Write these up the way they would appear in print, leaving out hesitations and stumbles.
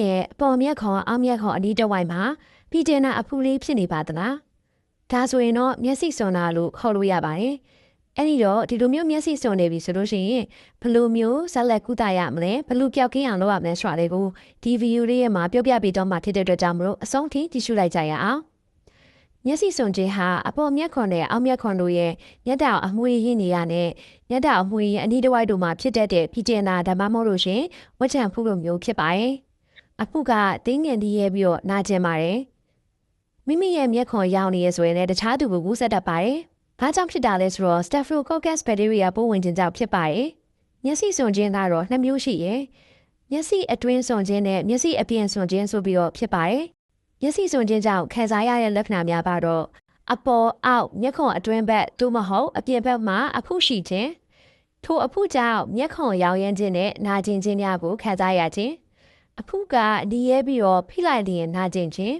ရဲ့အပေါ်မျက်ခေါ်အောက်မျက်ခေါ်အနီးတစ်ဝိုက်မှာပီတင်နာအဖူလေးဖြစ်နေပါသလားဒါဆိုရင်တော့မျက်စိစွန်နာလို့ခေါ်လို့ရပါတယ်အဲ့ဒီတော့ဒီလိုမျိုးမျက်စိစွန်နေပြီဆိုလို့ရှိရင်ဘယ်လိုမျိုးဇက်လက်ကုသရမလဲဘယ်လိုပျောက်ကင်းအောင်လုပ်ရမလဲဆိုတာလေးကိုဒီဗီဒီယိုလေးရဲ့မှာပြောပြပေးတော့မှဖြစ်တဲ့အတွက်ကြောင့်မလို့အဆုံးထိကြည့်ရှုလိုက်ကြရအောင်မျက်စိစွန်ခြင်းဟာအပေါ်မျက်ခွန်နဲ့အောက်မျက်ခွန်တို့ရဲ့မျက်တောင်အမွှေးရင်းနေရနဲ့မျက်တောင်အမွှေးရင်းအနီးတစ်ဝိုက်တို့မှာဖြစ်တတ်တဲ့ပီတင်နာဒါမှမဟုတ်လို့ရှင်ဝက်ချံဖူးလိုမျိုးဖြစ်ပါတယ်အဖုကတင်းငင်တီးရဲပြီးတော့နာကျင်ပါတယ်မိမိရဲ့မျက်ခွန်ရောင်နေရဆိုရင်လည်းတခြားသူကိုကူးစက်တတ်ပါတယ်။ဘာကြောင့်ဖြစ်တာလဲဆိုတော့ Staphylococcus bacteria ပိုးဝင်ခြင်းကြောင့်ဖြစ်ပါတယ်။မျက်စိစွန်ခြင်းကတော့2မျိုးရှိရယ်။မျက်စိအတွင်းစွန်ခြင်းနဲ့မျက်စိအပြင်စွန်ခြင်းဆိုပြီးတော့ဖြစ်ပါတယ်။မျက်စိစွန်ခြင်းကြောင့်ခံစားရတဲ့လက္ခဏာများပါတော့အပေါ်အောက်မျက်ခွန်အတွင်းဘက်သို့မဟုတ်အပြင်ဘက်မှာအဖုရှိခြင်းထိုအဖုကြောင့်မျက်ခွန်ရောင်ရမ်းခြင်းနဲ့နာကျင်ခြင်းများကိုခံစားရခြင်းအဖုကဒီရဲပြီးတော့ဖိလိုက်လျင်နာကျင်ခြင်း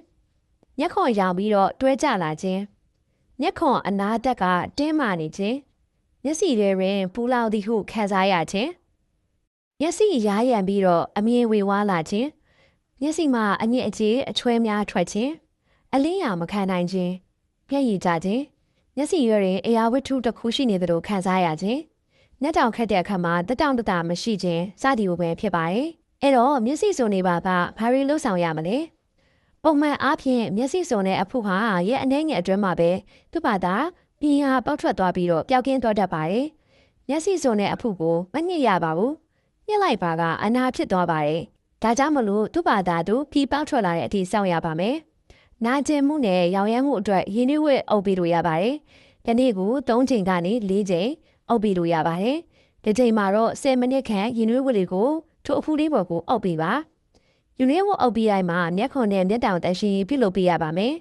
မျက်ခွန်ရောင်ပြီးတော့တွဲကျလာခြင်းမျက်ခွန်အနားတက်ကတင်းမာနေခြင်းမျက်စိထဲတွင်ပူလောင်သည်ဟုခံစားရခြင်းမျက်စိရားရံပြီးတော့အမြင်ဝေဝါးလာခြင်းမျက်စိမှာအညစ်အကြေးအချွဲများထွက်ခြင်းအလင်းရောင်မခံနိုင်ခြင်းမျက်ရည်ကျခြင်းမျက်စိရွယ်တွင်အရာဝတ္ထုတစ်ခုရှိနေသလိုခံစားရခြင်းမျက်တောင်ခတ်တဲ့အခါမှာတက်တောင်တတာမရှိခြင်းစသည်လိုပဲဖြစ်ပါတယ်အဲ့တော့မျက်စိစုံနေပါကဘာတွေလှုပ်ဆောင်ရမလဲပုံမှန်အားဖြင့်မျက်စိစုံတဲ့အဖုဟာရဲ့အနှဲငယ်အတွင်းမှာပဲသူ့ဘာသာပြင်းဟာပေါက်ထွက်သွားပြီးတော့ပျောက်ကင်းသွားတတ်ပါတယ်မျက်စိစုံတဲ့အဖုကိုမညှစ်ရပါဘူးညှစ်လိုက်ပါကအနာဖြစ်သွားပါတယ်ဒါကြောင့်မလို့သူ့ဘာသာသူဖြီးပေါက်ထွက်လာတဲ့အထိစောင့်ရပါမယ်နာကျင်မှုနဲ့ရောင်ရမ်းမှုအတွက်ရင်းနှီးဝတ်အုပ်ပေးလို့ရပါတယ်ဒီနေ့ကို3ချိန်ကနေ4ချိန်အုပ်ပေးလို့ရပါတယ်ဒီချိန်မှာတော့10မိနစ်ခန့်ရင်းနှီးဝတ်လေးကိုထိုအဖူလေးပေါ်ကိုအုပ်ပေးပါယူနီဝတ်အုပ်ပေးတိုင်းမှာမျက်ခွန်နဲ့မျက်တောင်တန်ရှင်းပြုလုပ်ပေးရပါမယ်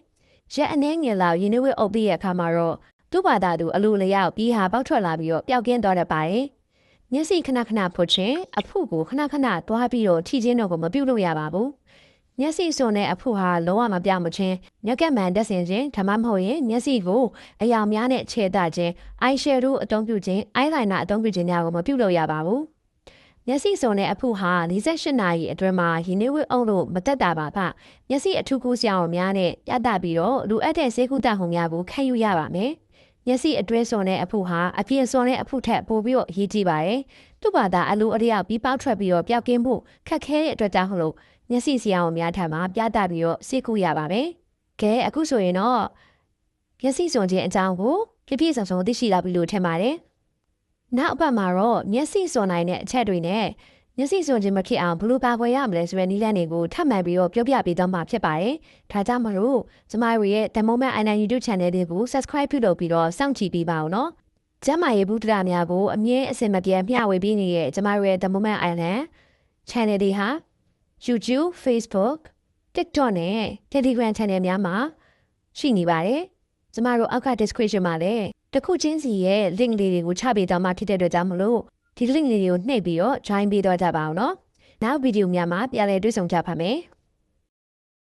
ရက်အနှဲငယ်လောက်ယူနီဝတ်အုပ်ပေးရအခါမှာတော့သူ့ဘာသာသူအလိုလျောက်ပြီးဟာပေါက်ထွက်လာပြီးတော့ပျောက်ကင်းသွားတတ်ပါတယ်မျက်စိခဏခဏဖွင့်ခြင်းအဖုကိုခဏခဏသွားပြီးတော့ထိခြင်းတော့ကိုမပြုတ်လို့ရပါဘူးမျက်စိစွန်တဲ့အဖုဟာလုံးဝမပြောင်းမချင်းမျက်ကက်မှန်တက်ဆင်ခြင်းဒါမှမဟုတ်ရင်မျက်စိကိုအယောင်များနဲ့ခြေတခြင်း eye shadow အသုံးပြုခြင်း eyeliner အသုံးပြုခြင်းများကိုမပြုတ်လို့ရပါဘူးမျက်စိစုံတဲ့အဖုဟာ48နာရီအတွင်းမှာရင်းနှီးဝတ်အုပ်လို့မတက်တာပါဖမျက်စိအထူးကူးဆရာဝန်များနဲ့ပြသပြီးတော့လိုအပ်တဲ့ဆေးကုသမှုများကိုခံယူရပါမယ်မျက်စိအတွင်းစုံတဲ့အဖုဟာအပြင်စုံတဲ့အဖုထက်ပိုပြီးတော့အရေးကြီးပါတယ်သူ့ဘာသာအလိုအလျောက်ပြီးပေါက်ထွက်ပြီးတော့ပျောက်ကင်းဖို့ခက်ခဲတဲ့အတွက်ကြောင့်လို့မျက်စိဆရာဝန်များထံမှာပြသပြီးတော့ဆေးကုရပါမယ်ကဲအခုဆိုရင်တော့မျက်စိစုံခြင်းအကြောင်းကိုပြည့်ပြည့်စုံစုံသိရှိလာပြီလို့ထင်ပါတယ်နောက်အပတ်မှာတော့မျက်စိစွန်နိုင်တဲ့အချက်တွေနဲ့မျက်စိစွန်ခြင်းမဖြစ်အောင်ဘယ်လိုပါခွဲရမလဲဆိုတဲ့နည်းလမ်းတွေကိုထပ်မံပြီးတော့ပြောပြပေးသွားမှာဖြစ်ပါတယ်။ဒါကြောင့်မလို့ကျမတို့ရဲ့ The Moment Island YouTube Channel လေးကို Subscribe ပြုလုပ်ပြီးတော့စောင့်ကြည့်ပေးပါဦးနော်။ကျမရဲ့ဗုဒ္ဓရာများကိုအမြဲအစင်မပြတ်မျှဝေပေးနေတဲ့ကျမတို့ရဲ့ The Moment Island Channel တွေဟာ YouTube, Facebook, TikTok နဲ့ Telegram Channel များမှာရှိနေပါတယ်။ကျမတို့အောက်က description မှာလည်းတစ်ခုချင်းစီရဲ့ link လေးတွေကိုချပေးသွားမှာဖြစ်တဲ့အတွက်ကြောင့်မလို့ဒီ link လေးတွေကိုနှိပ်ပြီးတော့ join ပေးတော့ကြပါအောင်နော်နောက်ဗီဒီယိုများမှာပြန်လည်တွေ့ဆုံကြပါမယ်